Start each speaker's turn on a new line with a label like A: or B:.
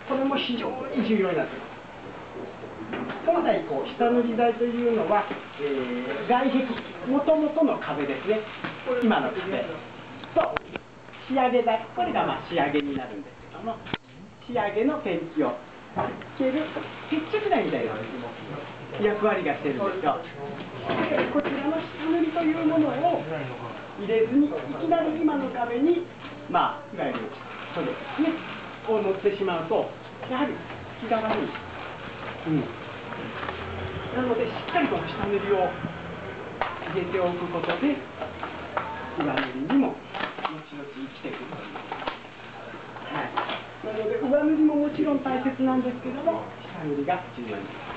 A: これも非常に重要になっています。本来下塗り剤というのは、外壁もともとの壁ですね、今の壁と仕上げ剤、これが仕上げになるんですけども、仕上げのペンキをつける接着剤みたいな役割がしてるんですよ。でこちらの下塗りというものを入れずに、いきなり今の壁に、いわゆるそれですねを塗ってしまうと、やはり気が悪い。なので、しっかりと下塗りを入れておくことで、上塗りにも後々生きてくるという。なので、上塗りももちろん大切なんですけども、下塗りが重要になります。